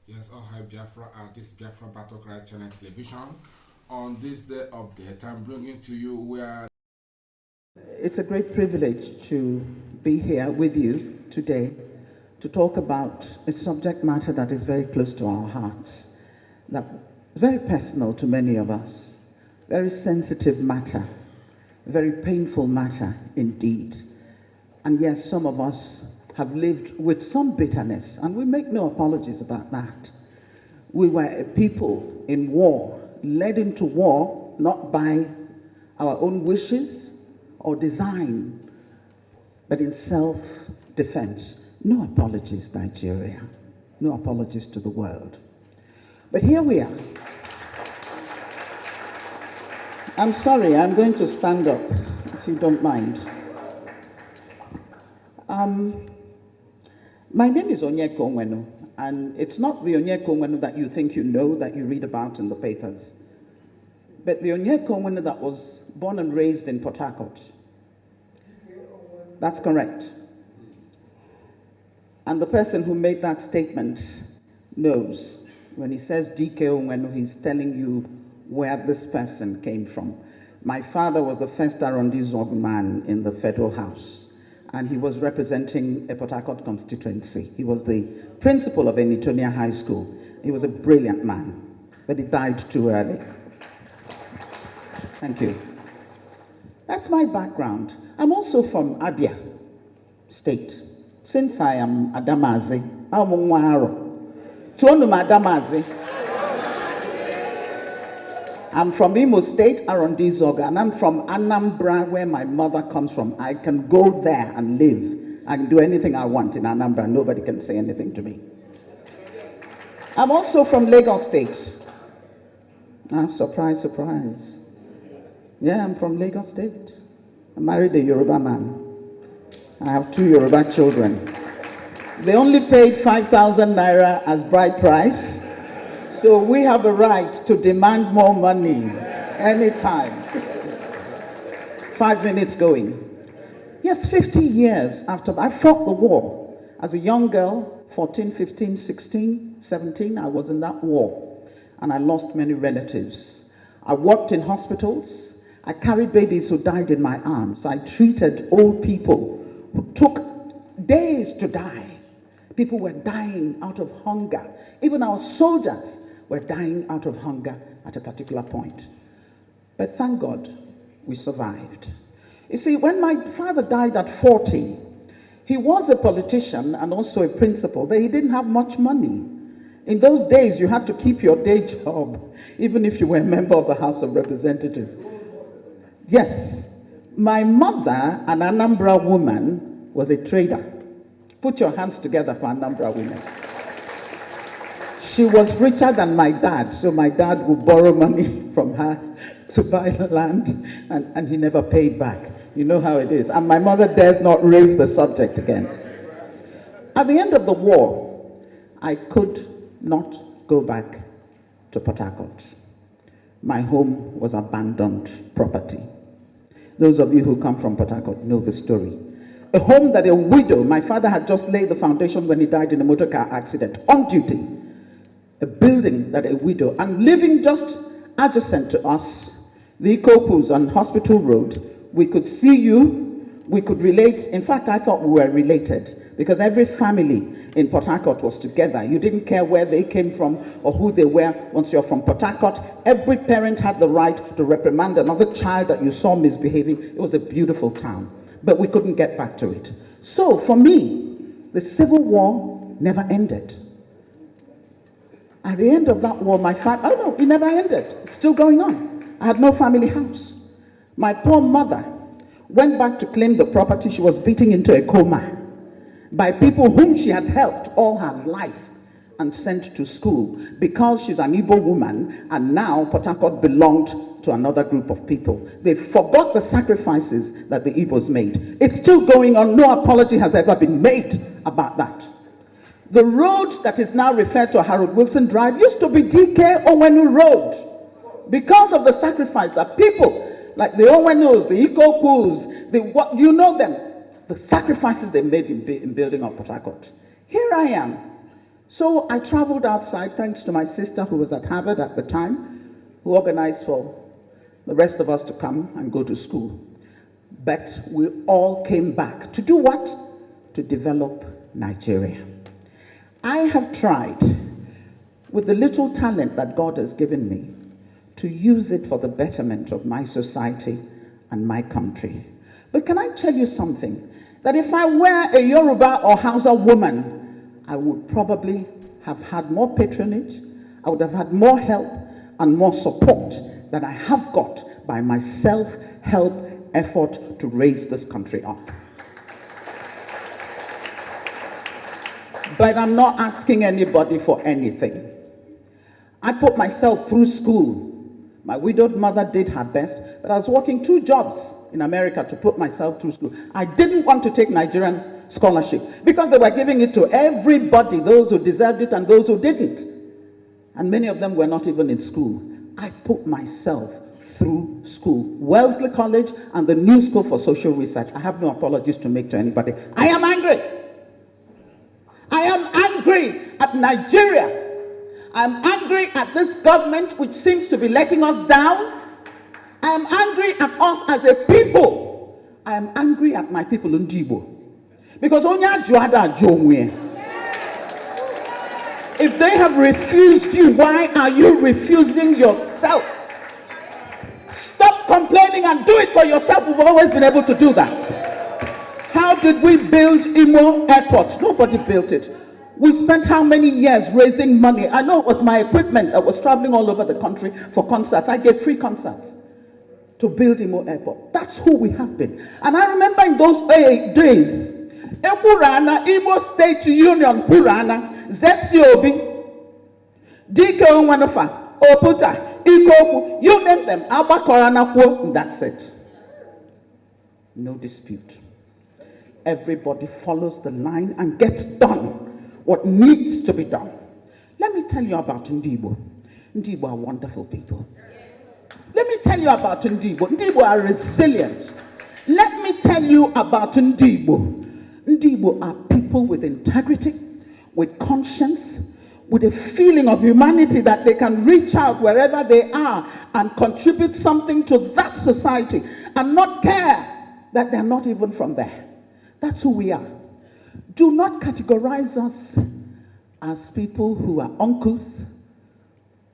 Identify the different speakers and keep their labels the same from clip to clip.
Speaker 1: Yes, oh hi Biafra, this Biafra Battle Cry channel television. On this day update, I'm bringing to you where...
Speaker 2: It's a great privilege to be here with you today to talk about a subject matter that is very close to our hearts, that is very personal to many of us, very sensitive matter, very painful matter indeed. And yes, some of us have lived with some bitterness, and we make no apologies about that. We were a people in war, led into war, not by our own wishes or design, but in self-defense. No apologies, Nigeria. No apologies to the world. But here we are. I'm sorry, I'm going to stand up, if you don't mind. My name is Onyeka Onwenu, and it's not the Onyeka Onwenu that you think you know, that you read about in the papers, but the Onyeka Onwenu that was born and raised in Port Harcourt. That's correct. And the person who made that statement knows. When he says DK Onwenu, he's telling you where this person came from. My father was the first Arrondissement man in the Federal House, and he was representing a Port Harcourt constituency. He was the principal of Enitonia High School. He was a brilliant man, but he died too early. Thank you. That's my background. I'm also from Abia State. Since I am Adamazi, I'm Onwenu. Adamazi. I'm from Imo State, Arrondissement, and I'm from Anambra, where my mother comes from. I can go there and live. I can do anything I want in Anambra. Nobody can say anything to me. I'm also from Lagos State. Surprise, surprise. Yeah, I'm from Lagos State. I married a Yoruba man. I have 2 Yoruba children. They only paid 5,000 naira as bride price. So we have a right to demand more money anytime. 5 minutes going. Yes, 50 years after I fought the war. As a young girl, 14, 15, 16, 17, I was in that war. And I lost many relatives. I worked in hospitals. I carried babies who died in my arms. I treated old people who took days to die. People were dying out of hunger. Even our soldiers were dying out of hunger at a particular point. But thank God, we survived. You see, when my father died at 40, he was a politician and also a principal, but he didn't have much money. In those days, you had to keep your day job, even if you were a member of the House of Representatives. Yes, my mother, an Anambra woman, was a trader. Put your hands together for Anambra women. She was richer than my dad, so my dad would borrow money from her to buy the land, and he never paid back. You know how it is. And my mother dares not raise the subject again. At the end of the war, I could not go back to Port Harcourt. My home was abandoned property. Those of you who come from Port Harcourt know the story. A home that a widow, my father had just laid the foundation when he died in a motor car accident, on duty. A building that a widow, and living just adjacent to us, the Ikopus on Hospital Road, we could see you, we could relate. In fact, I thought we were related because every family in Port Harcourt was together. You didn't care where they came from or who they were. Once you're from Port Harcourt, every parent had the right to reprimand another child that you saw misbehaving. It was a beautiful town, but we couldn't get back to it. So for me, the Civil War never ended. At the end of that war, my family, oh no, it never ended. It's still going on. I had no family house. My poor mother went back to claim the property she was beating into a coma by people whom she had helped all her life and sent to school because she's an Igbo woman, and now Port Harcourt belonged to another group of people. They forgot the sacrifices that the Igbos made. It's still going on. No apology has ever been made about that. The road that is now referred to Harold Wilson Drive used to be DK Onwenu Road because of the sacrifice that people like the Onwenus, the Ikopus, you know them, the sacrifices they made in building up Port Harcourt. Here I am, So I traveled outside thanks to my sister who was at Harvard at the time, who organized for the rest of us to come and go to school. But we all came back to do what? To develop Nigeria. I have tried, with the little talent that God has given me, to use it for the betterment of my society and my country. But can I tell you something? That if I were a Yoruba or Hausa woman, I would probably have had more patronage, I would have had more help and more support than I have got by my self-help effort to raise this country up. But I'm not asking anybody for anything. I put myself through school. My widowed mother did her best, but I was working 2 jobs in America to put myself through school. I didn't want to take Nigerian scholarship because they were giving it to everybody, those who deserved it and those who didn't. And many of them were not even in school. I put myself through school. Wellesley College and the New School for Social Research. I have no apologies to make to anybody. I am angry. I am angry at Nigeria. I am angry at this government which seems to be letting us down. I am angry at us as a people. I am angry at my people in Igbo. Because if they have refused you, why are you refusing yourself? Stop complaining and do it for yourself. We've always been able to do that. How did we build Imo Airport? Nobody built it. We spent how many years raising money? I know it was my equipment that was traveling all over the country for concerts. I gave free concerts to build Imo Airport. That's who we have been. And I remember in those days, Purana, Imo State Union, Purana, Zetiobi, Dike Onwenu, Oputa, Ikoku, you name them, Alba Korana, that's it. No dispute. Everybody follows the line and gets done what needs to be done. Let me tell you about Ndibo. Ndibo are wonderful people. Let me tell you about Ndibo. Ndibo are resilient. Let me tell you about Ndibo. Ndibo are people with integrity, with conscience, with a feeling of humanity that they can reach out wherever they are and contribute something to that society and not care that they're not even from there. That's who we are. Do not categorize us as people who are uncouth.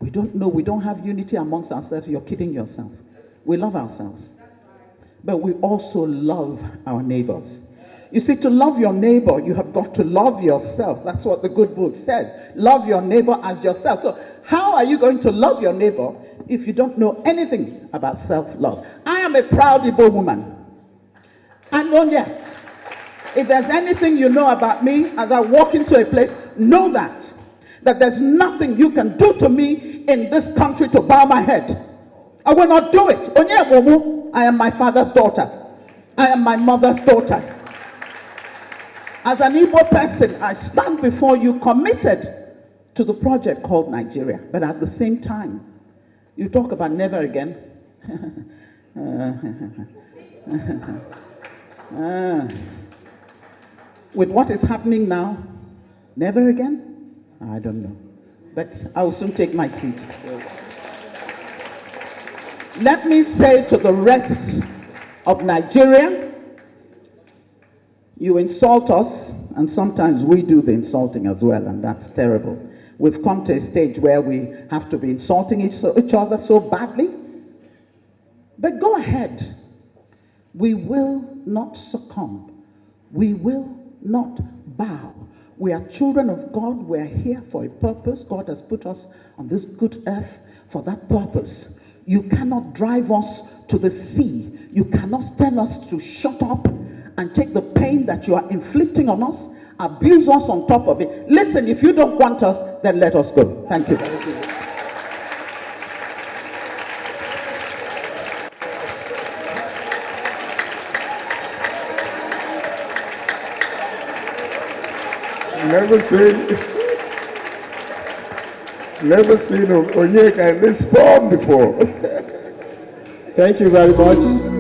Speaker 2: We don't know, we don't have unity amongst ourselves. You're kidding yourself. We love ourselves. But we also love our neighbors. You see, to love your neighbor, you have got to love yourself. That's what the good book says. Love your neighbor as yourself. So how are you going to love your neighbor if you don't know anything about self-love? I am a proud Igbo woman. And yes, if there's anything you know about me as I walk into a place, know that there's nothing you can do to me in this country to bow my head. I will not do it. I am my father's daughter. I am my mother's daughter. As an Igbo person, I stand before you committed to the project called Nigeria. But at the same time, you talk about never again. With what is happening now, never again? I don't know. But I will soon take my seat. Let me say to the rest of Nigeria, you insult us, and sometimes we do the insulting as well, and that's terrible. We've come to a stage where we have to be insulting each other so badly. But go ahead. We will not succumb. We will not bow. We are children of God. We are here for a purpose. God has put us on this good earth for that purpose. You cannot drive us to the sea. You cannot tell us to shut up and take the pain that you are inflicting on us, abuse us on top of it. Listen, if you don't want us, then let us go. Thank you.
Speaker 3: Never seen Onyeka in this form before. Thank you very much.